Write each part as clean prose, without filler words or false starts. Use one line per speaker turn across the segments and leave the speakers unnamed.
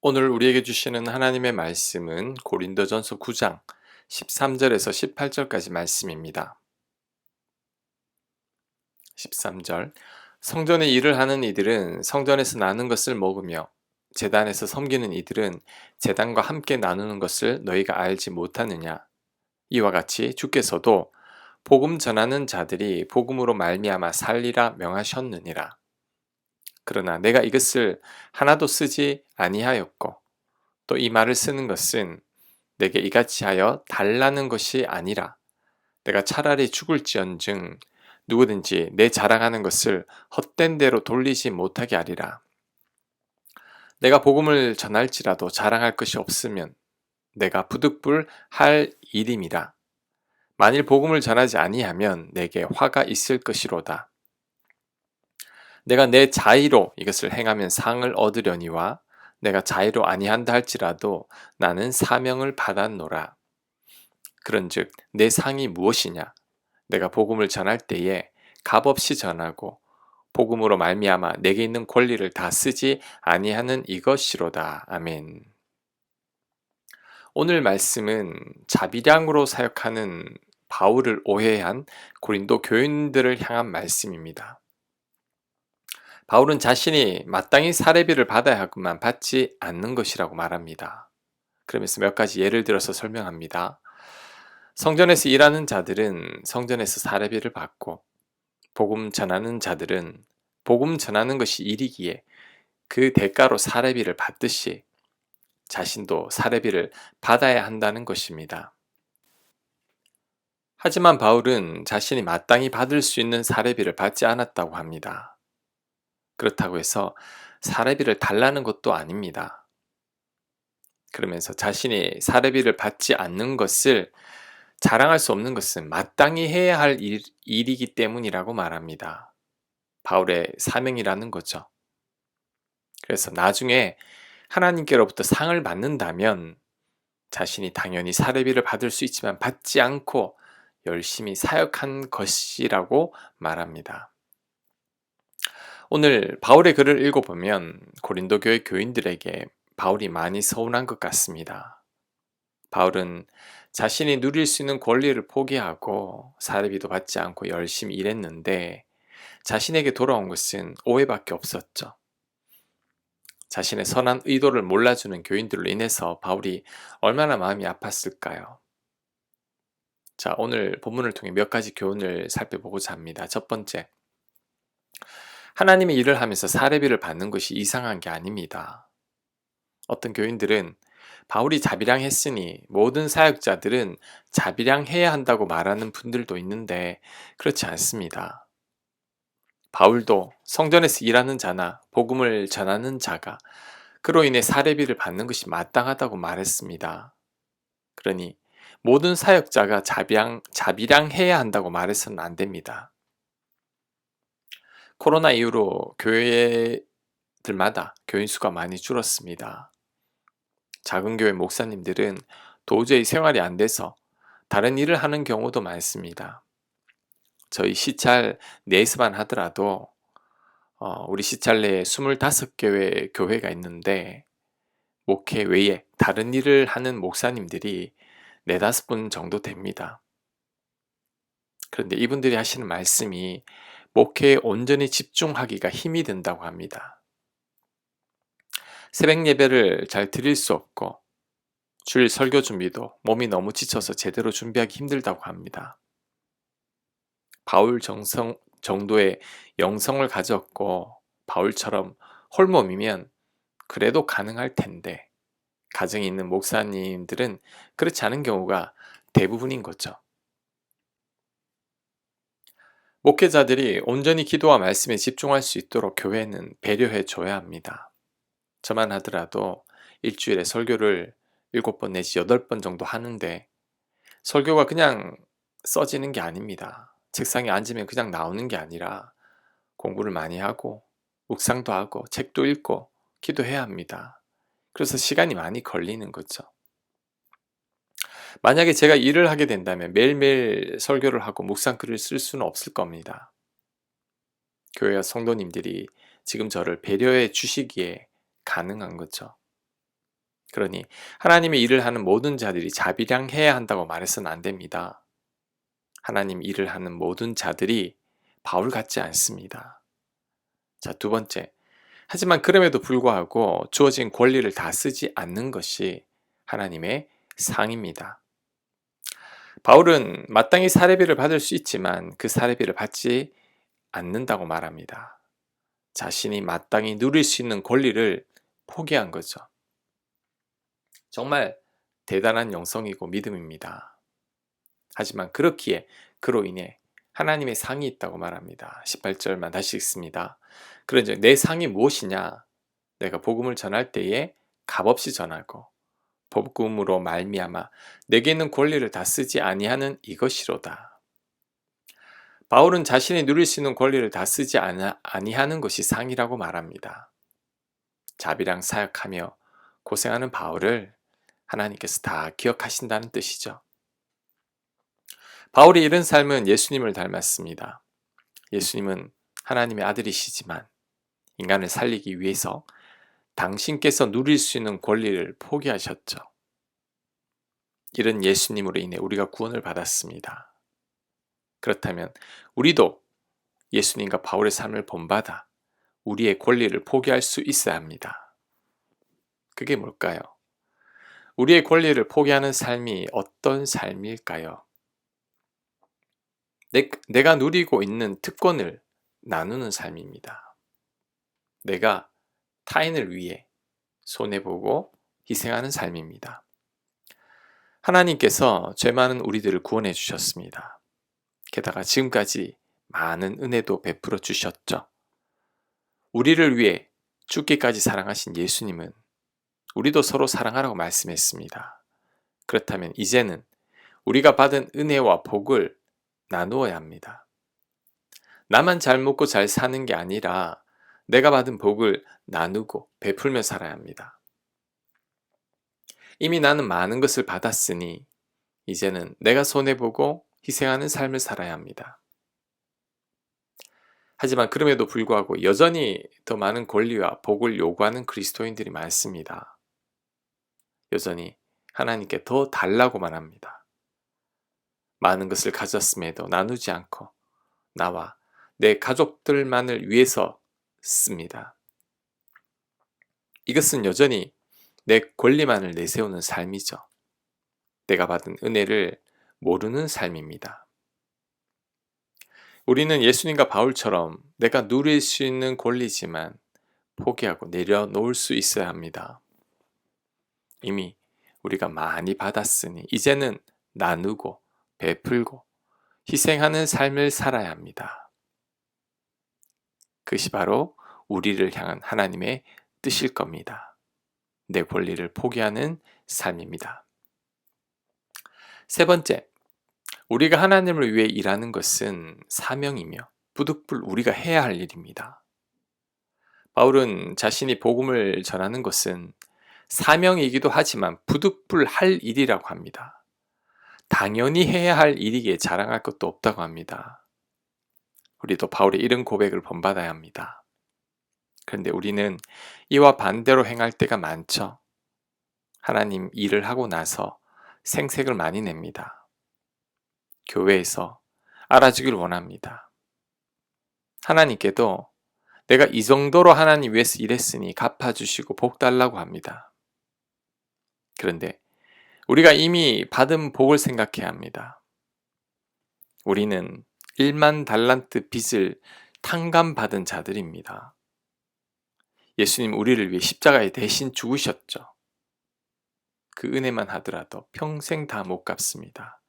오늘 우리에게 주시는 하나님의 말씀은 고린도전서 9장 13절에서 18절까지 말씀입니다. 13절 성전의 일을 하는 이들은 성전에서 나눈 것을 먹으며 제단에서 섬기는 이들은 제단과 함께 나누는 것을 너희가 알지 못하느냐. 이와 같이 주께서도 복음 전하는 자들이 복음으로 말미암아 살리라 명하셨느니라. 그러나 내가 이것을 하나도 쓰지 아니하였고 또 이 말을 쓰는 것은 내게 이같이 하여 달라는 것이 아니라 내가 차라리 죽을지언정 누구든지 내 자랑하는 것을 헛된 대로 돌리지 못하게 하리라. 내가 복음을 전할지라도 자랑할 것이 없으면 내가 부득불 할 일임이라. 만일 복음을 전하지 아니하면 내게 화가 있을 것이로다. 내가 내 자의로 이것을 행하면 상을 얻으려니와 내가 자의로 아니한다 할지라도 나는 사명을 받았노라. 그런즉 내 상이 무엇이냐? 내가 복음을 전할 때에 값없이 전하고 복음으로 말미암아 내게 있는 권리를 다 쓰지 아니하는 이것이로다. 아멘. 오늘 말씀은 자비량으로 사역하는 바울을 오해한 고린도 교인들을 향한 말씀입니다. 바울은 자신이 마땅히 사례비를 받아야 하고만 받지 않는 것이라고 말합니다. 그러면서 몇 가지 예를 들어서 설명합니다. 성전에서 일하는 자들은 성전에서 사례비를 받고 복음 전하는 자들은 복음 전하는 것이 일이기에 그 대가로 사례비를 받듯이 자신도 사례비를 받아야 한다는 것입니다. 하지만 바울은 자신이 마땅히 받을 수 있는 사례비를 받지 않았다고 합니다. 그렇다고 해서 사례비를 달라는 것도 아닙니다. 그러면서 자신이 사례비를 받지 않는 것을 자랑할 수 없는 것은 마땅히 해야 할 일이기 때문이라고 말합니다. 바울의 사명이라는 거죠. 그래서 나중에 하나님께로부터 상을 받는다면 자신이 당연히 사례비를 받을 수 있지만 받지 않고 열심히 사역한 것이라고 말합니다. 오늘 바울의 글을 읽어보면 고린도 교회 교인들에게 바울이 많이 서운한 것 같습니다. 바울은 자신이 누릴 수 있는 권리를 포기하고 사례비도 받지 않고 열심히 일했는데 자신에게 돌아온 것은 오해밖에 없었죠. 자신의 선한 의도를 몰라주는 교인들로 인해서 바울이 얼마나 마음이 아팠을까요? 자, 오늘 본문을 통해 몇 가지 교훈을 살펴보고자 합니다. 첫 번째, 하나님의 일을 하면서 사례비를 받는 것이 이상한 게 아닙니다. 어떤 교인들은 바울이 자비량했으니 모든 사역자들은 자비량해야 한다고 말하는 분들도 있는데 그렇지 않습니다. 바울도 성전에서 일하는 자나 복음을 전하는 자가 그로 인해 사례비를 받는 것이 마땅하다고 말했습니다. 그러니 모든 사역자가 자비량해야 한다고 말해서는 안 됩니다. 코로나 이후로 교회들마다 교인 수가 많이 줄었습니다. 작은 교회 목사님들은 도저히 생활이 안 돼서 다른 일을 하는 경우도 많습니다. 저희 시찰 내에서만 하더라도 우리 시찰 내에 25개의 교회가 있는데 목회 외에 다른 일을 하는 목사님들이 4-5분 정도 됩니다. 그런데 이분들이 하시는 말씀이 목회에 온전히 집중하기가 힘이 든다고 합니다. 새벽 예배를 잘 드릴 수 없고 주일 설교 준비도 몸이 너무 지쳐서 제대로 준비하기 힘들다고 합니다. 바울 정도의 영성을 가졌고 바울처럼 홀몸이면 그래도 가능할 텐데 가정이 있는 목사님들은 그렇지 않은 경우가 대부분인 거죠. 목회자들이 온전히 기도와 말씀에 집중할 수 있도록 교회는 배려해 줘야 합니다. 저만 하더라도 일주일에 설교를 7번 내지 8번 정도 하는데 설교가 그냥 써지는 게 아닙니다. 책상에 앉으면 그냥 나오는 게 아니라 공부를 많이 하고 묵상도 하고 책도 읽고 기도해야 합니다. 그래서 시간이 많이 걸리는 거죠. 만약에 제가 일을 하게 된다면 매일매일 설교를 하고 묵상글을 쓸 수는 없을 겁니다. 교회와 성도님들이 지금 저를 배려해 주시기에 가능한 거죠. 그러니 하나님의 일을 하는 모든 자들이 자비량해야 한다고 말해서는 안 됩니다. 하나님 일을 하는 모든 자들이 바울 같지 않습니다. 자, 두 번째. 하지만 그럼에도 불구하고 주어진 권리를 다 쓰지 않는 것이 하나님의 상입니다. 바울은 마땅히 사례비를 받을 수 있지만 그 사례비를 받지 않는다고 말합니다. 자신이 마땅히 누릴 수 있는 권리를 포기한 거죠. 정말 대단한 영성이고 믿음입니다. 하지만 그렇기에 그로 인해 하나님의 상이 있다고 말합니다. 18절만 다시 읽습니다. 그런즉 내 상이 무엇이냐? 내가 복음을 전할 때에 값없이 전하고 복음으로 말미암아 내게 있는 권리를 다 쓰지 아니하는 이것이로다. 바울은 자신이 누릴 수 있는 권리를 다 쓰지 아니하는 것이 상이라고 말합니다. 자비랑 사역하며 고생하는 바울을 하나님께서 다 기억하신다는 뜻이죠. 바울이 이런 삶은 예수님을 닮았습니다. 예수님은 하나님의 아들이시지만 인간을 살리기 위해서 당신께서 누릴 수 있는 권리를 포기하셨죠. 이런 예수님으로 인해 우리가 구원을 받았습니다. 그렇다면 우리도 예수님과 바울의 삶을 본받아 우리의 권리를 포기할 수 있어야 합니다. 그게 뭘까요? 우리의 권리를 포기하는 삶이 어떤 삶일까요? 내가 누리고 있는 특권을 나누는 삶입니다. 내가 타인을 위해 손해보고 희생하는 삶입니다. 하나님께서 죄 많은 우리들을 구원해 주셨습니다. 게다가 지금까지 많은 은혜도 베풀어 주셨죠. 우리를 위해 죽기까지 사랑하신 예수님은 우리도 서로 사랑하라고 말씀했습니다. 그렇다면 이제는 우리가 받은 은혜와 복을 나누어야 합니다. 나만 잘 먹고 잘 사는 게 아니라 내가 받은 복을 나누고 베풀며 살아야 합니다. 이미 나는 많은 것을 받았으니 이제는 내가 손해보고 희생하는 삶을 살아야 합니다. 하지만 그럼에도 불구하고 여전히 더 많은 권리와 복을 요구하는 그리스도인들이 많습니다. 여전히 하나님께 더 달라고만 합니다. 많은 것을 가졌음에도 나누지 않고 나와 내 가족들만을 위해서 씁니다. 이것은 여전히 내 권리만을 내세우는 삶이죠. 내가 받은 은혜를 모르는 삶입니다. 우리는 예수님과 바울처럼 내가 누릴 수 있는 권리지만 포기하고 내려놓을 수 있어야 합니다. 이미 우리가 많이 받았으니 이제는 나누고 베풀고 희생하는 삶을 살아야 합니다. 그것이 바로 우리를 향한 하나님의 뜻일 겁니다. 내 권리를 포기하는 삶입니다. 세 번째, 우리가 하나님을 위해 일하는 것은 사명이며 부득불 우리가 해야 할 일입니다. 바울은 자신이 복음을 전하는 것은 사명이기도 하지만 부득불 할 일이라고 합니다. 당연히 해야 할 일이기에 자랑할 것도 없다고 합니다. 우리도 바울의 이런 고백을 본받아야 합니다. 그런데 우리는 이와 반대로 행할 때가 많죠. 하나님 일을 하고 나서 생색을 많이 냅니다. 교회에서 알아주길 원합니다. 하나님께도 내가 이 정도로 하나님 위해서 일했으니 갚아주시고 복 달라고 합니다. 그런데 우리가 이미 받은 복을 생각해야 합니다. 우리는 1만 달란트 빚을 탕감받은 자들입니다. 예수님 우리를 위해 십자가에 대신 죽으셨죠. 그 은혜만 하더라도 평생 다 못 갚습니다.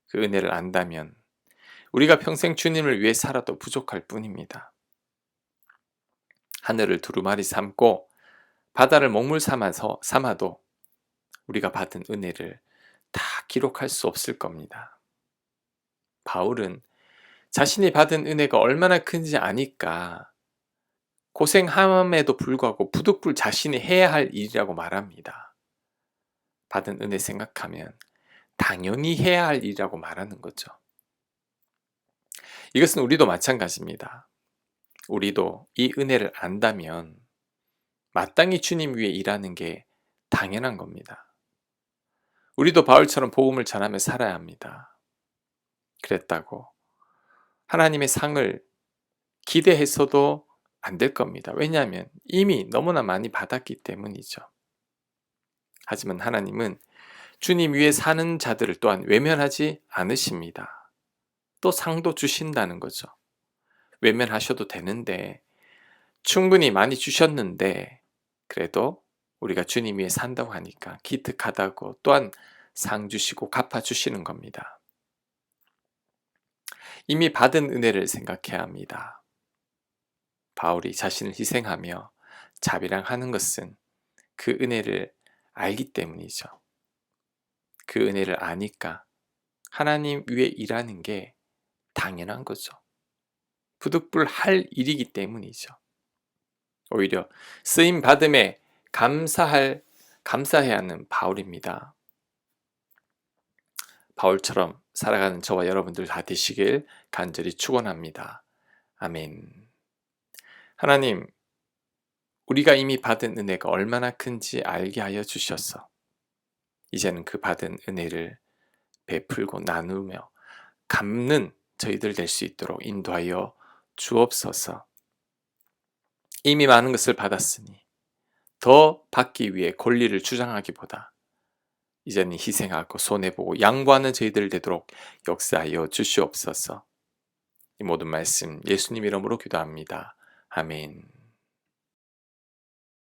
그 은혜를 안다면 우리가 평생 주님을 위해 살아도 부족할 뿐입니다. 하늘을 두루마리 삼고 바다를 먹물 삼아도 우리가 받은 은혜를 다 기록할 수 없을 겁니다. 바울은 자신이 받은 은혜가 얼마나 큰지 아니까 고생함에도 불구하고 부득불 자신이 해야 할 일이라고 말합니다. 받은 은혜 생각하면 당연히 해야 할 일이라고 말하는 거죠. 이것은 우리도 마찬가지입니다. 우리도 이 은혜를 안다면 마땅히 주님 위해 일하는 게 당연한 겁니다. 우리도 바울처럼 복음을 전하며 살아야 합니다. 그랬다고 하나님의 상을 기대해서도 안 될 겁니다. 왜냐하면 이미 너무나 많이 받았기 때문이죠. 하지만 하나님은 주님 위에 사는 자들을 또한 외면하지 않으십니다. 또 상도 주신다는 거죠. 외면하셔도 되는데 충분히 많이 주셨는데 그래도 우리가 주님 위에 산다고 하니까 기특하다고 또한 상 주시고 갚아 주시는 겁니다. 이미 받은 은혜를 생각해야 합니다. 바울이 자신을 희생하며 자비랑하는 것은 그 은혜를 알기 때문이죠. 그 은혜를 아니까 하나님 위에 일하는 게 당연한 거죠. 부득불 할 일이기 때문이죠. 오히려 쓰임 받음에 감사해야 하는 바울입니다. 바울처럼 살아가는 저와 여러분들 다 되시길 간절히 축원합니다. 아멘. 하나님, 우리가 이미 받은 은혜가 얼마나 큰지 알게 하여 주셔서 이제는 그 받은 은혜를 베풀고 나누며 갚는 저희들 될 수 있도록 인도하여 주옵소서. 이미 많은 것을 받았으니 더 받기 위해 권리를 주장하기보다 이제는 희생하고 손해보고 양보하는 저희들 되도록 역사하여 주시옵소서. 이 모든 말씀 예수님 이름으로 기도합니다. 아멘.